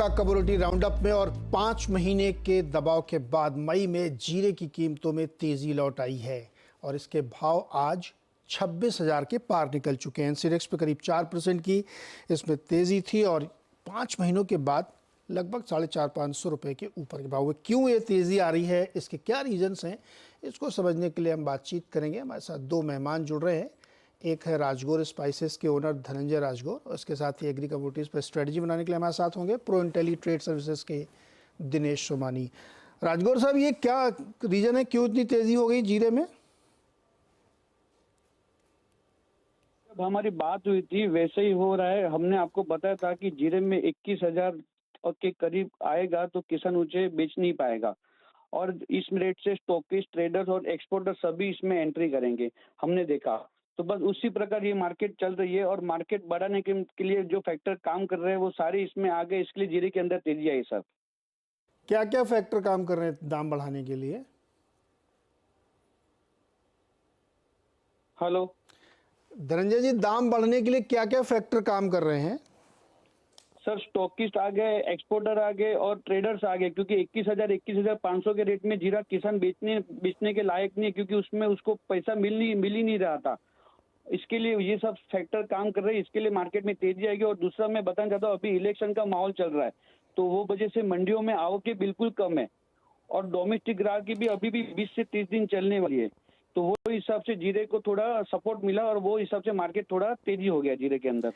आपका commodity roundup में। और 5 महीने के दबाव के बाद मई में जीरे की कीमतों में तेजी लौट आई है और इसके भाव आज 26,000 के पार निकल चुके हैं। सेंसेक्स पे करीब 4% की इसमें तेजी थी और 5 महीनों के बाद लगभग 450-500 रुपये के ऊपर के भाव हुए। क्यों ये तेज़ी आ रही है, इसके क्या रीजंस हैं, इसको समझने के लिए हम बातचीत करेंगे। हमारे साथ 2 मेहमान जुड़ रहे हैं। एक है राजगौर स्पाइसेस के ओनर धनंजय राजगौर और इसके साथ ही एग्री कमोडिटीज़ पर स्ट्रेटजी बनाने के लिए हमारे साथ होंगे प्रो इंटेली ट्रेड सर्विसेज के दिनेश सोमानी। राजगौर साहब, ये क्या रीज़न है, क्यों इतनी तेज़ी हो गई जीरे में? जब हमारी बात हुई थी वैसे ही हो रहा है। हमने आपको बताया था कि जीरे में 21,000 के करीब आएगा तो किसान ऊंचे बेच नहीं पाएगा और इस रेट से स्टॉकिस्ट, ट्रेडर्स और एक्सपोर्टर सभी इसमें एंट्री करेंगे। हमने देखा तो बस उसी प्रकार ये मार्केट चल रही है और मार्केट बढ़ाने के लिए जो फैक्टर काम कर रहे हैं वो सारे इसमें आ गए, इसके लिए जीरे के अंदर तेजी आई। सर, क्या क्या फैक्टर काम कर रहे हैं दाम बढ़ाने के लिए? हेलो धनंजय जी, दाम बढ़ने के लिए क्या क्या फैक्टर काम कर रहे हैं? सर, स्टॉकिस्ट आ गए, एक्सपोर्टर आ गए और ट्रेडर्स आ गए, क्योंकि 21,500 के रेट में जीरा किसान बेचने के लायक नहीं है, क्योंकि उसमें उसको पैसा मिल ही नहीं रहा था। इसके लिए ये सब फैक्टर काम कर रहे हैं, इसके लिए मार्केट में तेजी आएगी। और दूसरा मैं बताना चाहता हूँ, अभी इलेक्शन का माहौल चल रहा है तो वो वजह से मंडियों में आवकें बिल्कुल कम है और डोमेस्टिक ग्राहक की भी अभी भी 20 से 30 दिन चलने वाली है। तो वो हिसाब से जीरे को थोड़ा सपोर्ट मिला और वो हिसाब से मार्केट थोड़ा तेजी हो गया जीरे के अंदर।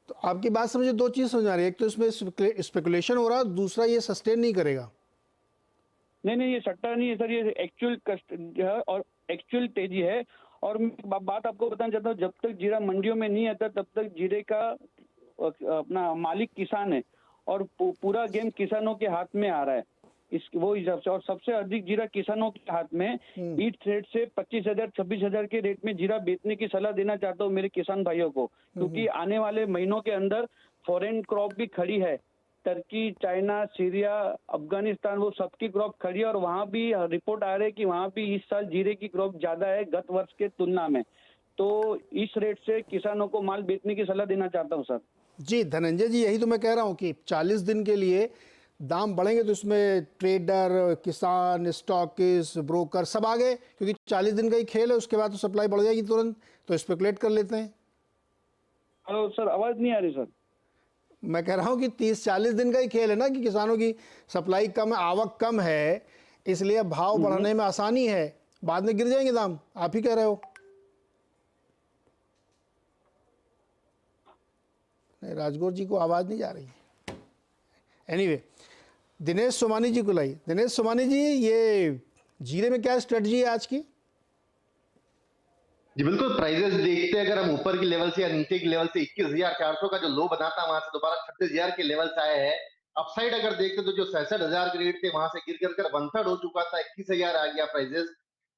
तो आपकी बात से मुझे 2 चीज़ समझ आ रही है। एक तो इसमें स्पेकुलेशन हो रहा है, दूसरा ये सस्टेन नहीं करेगा। नहीं, ये सट्टा नहीं है सर, ये एक्चुअल कस्ट है और एक्चुअल तेजी है। और मैं बात आपको बताना चाहता हूँ, जब तक जीरा मंडियों में नहीं आता तब तक जीरे का अपना मालिक किसान है और पूरा गेम किसानों के हाथ में आ रहा है इस वो हिसाब से। और सबसे अधिक जीरा किसानों के हाथ में। ईट रेट से 25,000 26,000 के रेट में जीरा बेचने की सलाह देना चाहता हूँ मेरे किसान भाइयों को, क्योंकि आने वाले महीनों के अंदर फॉरेन क्रॉप भी खड़ी है। टर्की, चाइना, सीरिया, अफगानिस्तान, वो सबकी क्रॉप खड़ी है और वहाँ भी रिपोर्ट आ रहे हैं कि वहाँ भी इस साल जीरे की क्रॉप ज्यादा है गत वर्ष के तुलना में। तो इस रेट से किसानों को माल बेचने की सलाह देना चाहता हूँ सर। जी धनंजय जी, यही तो मैं कह रहा हूँ कि 40 दिन के लिए दाम बढ़ेंगे तो इसमें ट्रेडर, किसान, स्टॉकिस्ट, ब्रोकर सब आ गए, क्योंकि 40 दिन का ही खेल है। उसके बाद तो सप्लाई बढ़ जाएगी तुरंत, तो स्पेकुलेट कर लेते हैं। हेलो सर, आवाज नहीं आ रही सर। मैं कह रहा हूँ कि 30-40 दिन का ही खेल है ना, कि किसानों की सप्लाई कम है, आवक कम है, इसलिए भाव बढ़ाने में आसानी है, बाद में गिर जाएंगे दाम। आप ही कह रहे हो। नहीं, राजगौर जी को आवाज़ नहीं जा रही है। एनीवे, दिनेश सोमानी जी को लाइए। दिनेश सोमानी जी, ये जीरे में क्या स्ट्रेटजी है आज की? जी बिल्कुल, प्राइजेस देखते हैं अगर हम ऊपर की लेवल से या नीचे की लेवल से 21,400 का जो लो बना था वहां से दोबारा 36,000 के लेवल से आया है। अपसाइड अगर देखते तो जो 66,000 के रेट थे वहां से गिर कर 1/3 हो चुका था, 21,000 आ गया प्राइजेस।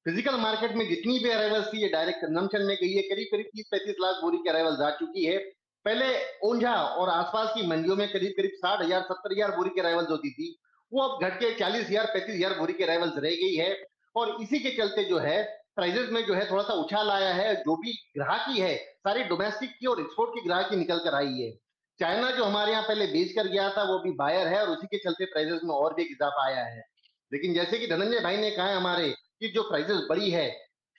फिजिकल मार्केट में जितनी भी अराइवल्स थी ये डायरेक्ट कंजम्पशन में गई है, करीब करीब 30-35 लाख बोरी की अराइवल्स आ चुकी है। पहले ओंझा और आसपास की मंडियों में करीब करीब 60,000 70,000 बोरी की अराइवल्स होती थी, वो अब घट के 40,000 35,000 बोरी की अराइवल्स रह गई है। और इसी के चलते जो है प्राइजेस में जो है थोड़ा सा उछाल आया है। जो भी ग्राहकी है सारी डोमेस्टिक की और एक्सपोर्ट की ग्राहकी निकल कर आई है। चाइना जो हमारे यहाँ पहले बेच कर गया था वो भी बायर है और उसी के चलते प्राइजेस में और भी इजाफा आया है। लेकिन जैसे कि धनंजय भाई ने कहा है हमारे कि जो प्राइजेस बढ़ी है,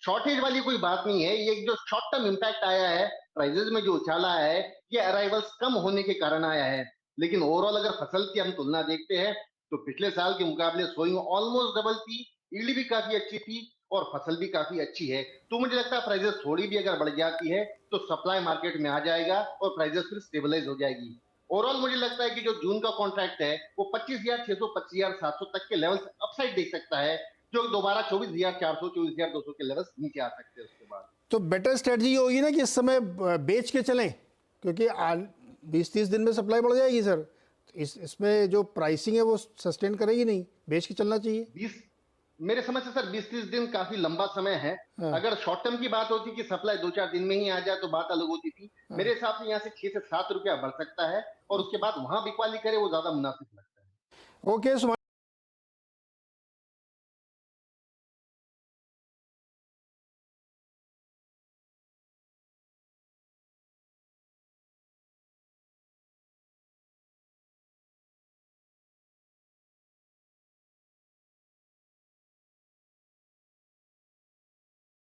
शॉर्टेज वाली कोई बात नहीं है, ये जो शॉर्ट टर्म इंपैक्ट आया है प्राइजेस में जो उछाला है ये अराइवल्स कम होने के कारण आया है। लेकिन ओवरऑल अगर फसल की हम तुलना देखते हैं तो पिछले साल के मुकाबले सोइंग ऑलमोस्ट डबल थी, ईल्ड भी काफी अच्छी थी और फसल भी काफी अच्छी है। तो मुझे लगता है प्राइजेस थोड़ी भी अगर बढ़ जाती है तो सप्लाई मार्केट में आ जाएगा और प्राइजेस फिर स्टेबलाइज हो जाएगी। ओवरऑल मुझे लगता है कि जो जून का कॉन्ट्रैक्ट है वो 25,600 25,700 तक के लेवल अपसाइड देख सकता है, जो दोबारा 24,400 24,200 के लेवल्स नीचे आ सकते हैं उसके बाद। तो बेटर स्ट्रेटजी होगी ना कि इस समय बेच के चलें, क्योंकि 20-30 दिन में सप्लाई बढ़ जाएगी सर। तो इसमें जो प्राइसिंग है वो सस्टेन करेगी नहीं, बेच के चलना चाहिए। 20 मेरे समझ से सर 20-30 दिन काफी लंबा समय है। हाँ। अगर शॉर्ट टर्म की बात होती कि सप्लाई 2-4 दिन में ही आ जाए तो बात अलग होती थी। हाँ। मेरे हिसाब से यहाँ से 6 से 7 रुपया बढ़ सकता है और उसके बाद वहां बिकवाली करे वो ज्यादा मुनासिब लगता है। ओके।